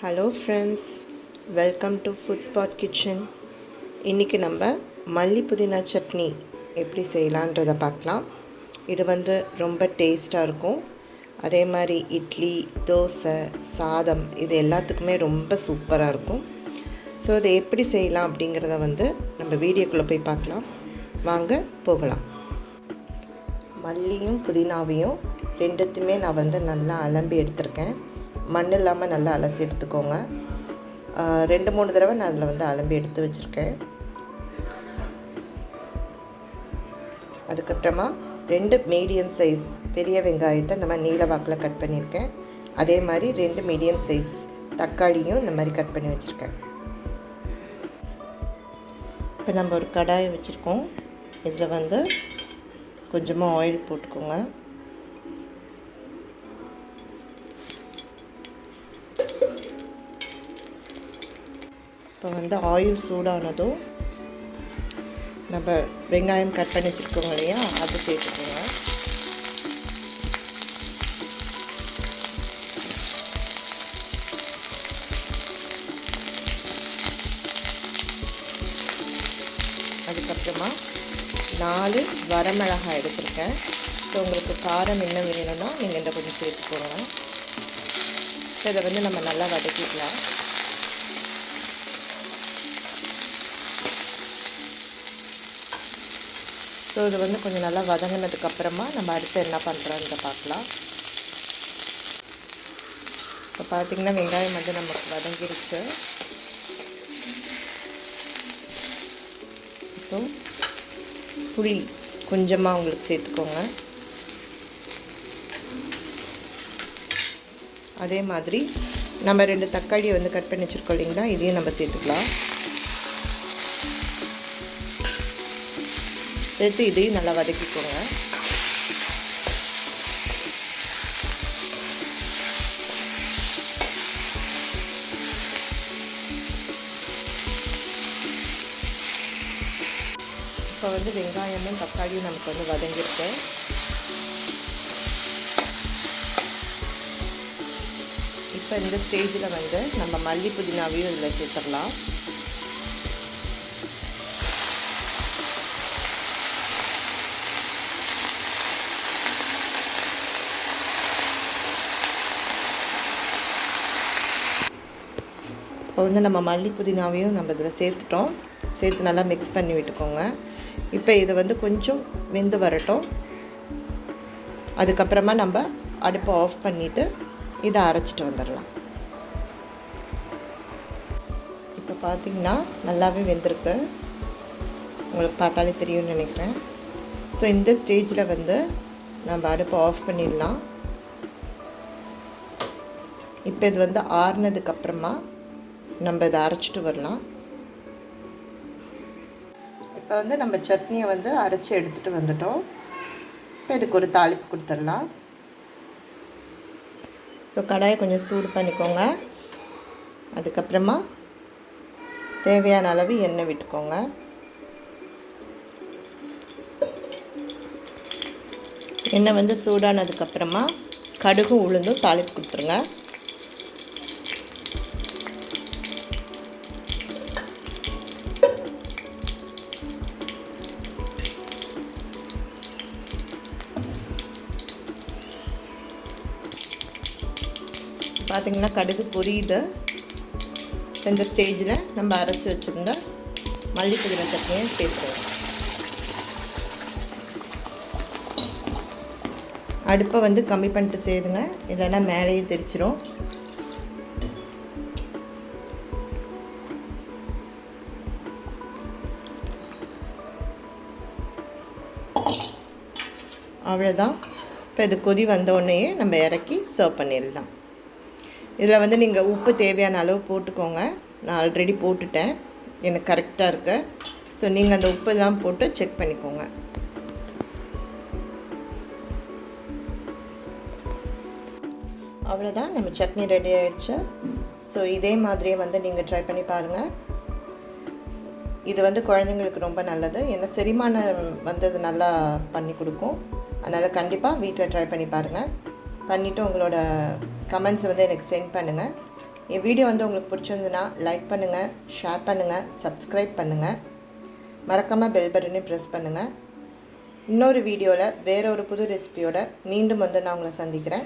Hello friends, welcome to food spot kitchen. இன்றைக்கி நம்ம மல்லி புதினா சட்னி எப்படி செய்யலான்றதை பார்க்கலாம். இது ரொம்ப டேஸ்ட்டாக இருக்கும். அதே மாதிரி இட்லி, தோசை, சாதம் இது எல்லாத்துக்குமே ரொம்ப சூப்பராக இருக்கும். ஸோ இதை எப்படி செய்யலாம் அப்படிங்கிறத நம்ம வீடியோக்குள்ளே போய் பார்க்கலாம். வாங்க போகலாம். மல்லியும் புதினாவையும் ரெண்டுத்தையுமே நான் நல்லா அலம்பி எடுத்திருக்கேன். மண் இல்லாமல் நல்லா அலசி எடுத்துக்கோங்க. 2-3 தடவை நான் அதில் அலம்பி எடுத்து வச்சுருக்கேன். அதுக்கப்புறமா 2 மீடியம் சைஸ் பெரிய வெங்காயத்தை இந்த மாதிரி நீல வாக்கில் கட் பண்ணியிருக்கேன். அதே மாதிரி 2 மீடியம் சைஸ் தக்காளியும் இந்த மாதிரி கட் பண்ணி வச்சுருக்கேன். இப்போ நம்ம ஒரு கடாயை வச்சுருக்கோம். இதில் கொஞ்சமாக ஆயில் போட்டுக்கோங்க. இப்போ ஆயில் சூடானதும் நம்ம வெங்காயம் கட் பண்ணி வச்சுருக்கோங்க இல்லையா, அது சேர்த்துக்கோங்க. அதுக்கப்புறமா 4 வரமிளகாய் எடுத்துருக்கேன். ஸோ உங்களுக்கு காரம் என்ன வேணும்னா நீங்கள் இந்த கொஞ்சம் சேர்த்துக்கோங்க. ஸோ இதை நம்ம நல்லா வதக்கிக்கலாம். ஸோ இது கொஞ்சம் நல்லா வதங்கினதுக்கப்புறமா நம்ம அடுத்து என்ன பண்ணுறோன்றத பார்க்கலாம். இப்போ பார்த்திங்கன்னா வெங்காயம் நமக்கு வதங்கிருச்சு. இப்போ புளி கொஞ்சமாக உங்களுக்கு சேர்த்துக்கோங்க. அதே மாதிரி நம்ம 2 தக்காளியை கட் பண்ணி வச்சுருக்கோம் இல்லைங்களா, இதையும் நம்ம சேர்த்துக்கலாம். சேர்த்து இதையும் நல்லா வதக்கிக்கோங்க. இப்போ வெங்காயமும் தக்காளியும் நமக்கு வதங்கிருக்கு. இப்போ இந்த ஸ்டேஜில் நம்ம மல்லி புதினாவையும் இதில் சேர்த்துடலாம். இப்போ நம்ம மல்லி புதினாவையும் நம்ம இதில் சேர்த்துட்டோம். சேர்த்து நல்லா மிக்ஸ் பண்ணி விட்டுக்கோங்க. இப்போ இது கொஞ்சம் வெந்து வரட்டும். அதுக்கப்புறமா நம்ம அடுப்பை ஆஃப் பண்ணிவிட்டு இதை அரைச்சிட்டு வந்துடலாம். இப்போ பார்த்திங்கன்னா நல்லாவே வெந்திருக்கு. உங்களுக்கு பார்த்தாலே தெரியும்னு நினைக்கிறேன். ஸோ இந்த ஸ்டேஜில் நம்ம அடுப்பை ஆஃப் பண்ணிடலாம். இப்போ இது ஆறுனதுக்கப்புறமா நம்ம இதை அரைச்சிட்டு வரலாம். இப்போ நம்ம சட்னியை அரைச்சி எடுத்துகிட்டு வந்துட்டோம். இப்போ இதுக்கு ஒரு தாளிப்பு கொடுத்துடலாம். ஸோ கடாயை கொஞ்சம் சூடு பண்ணிக்கோங்க. அதுக்கப்புறமா தேவையான அளவு எண்ணெய் விட்டுக்கோங்க. எண்ணெய் சூடானதுக்கப்புறமா கடுகும் உளுந்தும் தாளிப்பு கொடுத்துருங்க. பார்த்திங்கன்னா கடுகு பொரியுது. இந்த ஸ்டேஜில் நம்ம அரைச்சி வச்சுருந்த மல்லி புதினா சட்னியை சேர்த்துருவோம். அடுப்பை கம்மி பண்ணிட்டு சேருங்க, இல்லைன்னா மேலேயே தெரிச்சிடும். அவ்வளோதான். இப்போ இது கொதி வந்த உடனேயே நம்ம இறக்கி சர்வ் பண்ணிடலாம். இதில் நீங்கள் உப்பு தேவையான அளவு போட்டுக்கோங்க. நான் ஆல்ரெடி போட்டுட்டேன், எனக்கு கரெக்டாக இருக்கு. ஸோ நீங்கள் அந்த உப்பெல்லாம் போட்டு செக் பண்ணிக்கோங்க. அவ்வளோதான், நம்ம சட்னி ரெடி ஆகிடுச்சு. ஸோ இதே மாதிரியே நீங்கள் ட்ரை பண்ணி பாருங்கள். இது குழந்தைங்களுக்கு ரொம்ப நல்லது. ஏன்னா செரிமானம் அது நல்லா பண்ணி கொடுக்கும். அதனால் கண்டிப்பாக வீட்டில் ட்ரை பண்ணி பாருங்கள். பண்ணிவிட்டு உங்களோட கமெண்ட்ஸை எனக்கு சென்ட் பண்ணுங்கள். என் வீடியோ வந்து உங்களுக்கு பிடிச்சிருந்துன்னா லைக் பண்ணுங்கள், ஷேர் பண்ணுங்கள், சப்ஸ்கிரைப் பண்ணுங்கள். மறக்காமல் பெல் பட்டனையும் ப்ரெஸ் பண்ணுங்கள். இன்னொரு வீடியோவில் வேறு ஒரு புது ரெசிபியோட மீண்டும் வந்து நான் உங்களை சந்திக்கிறேன்.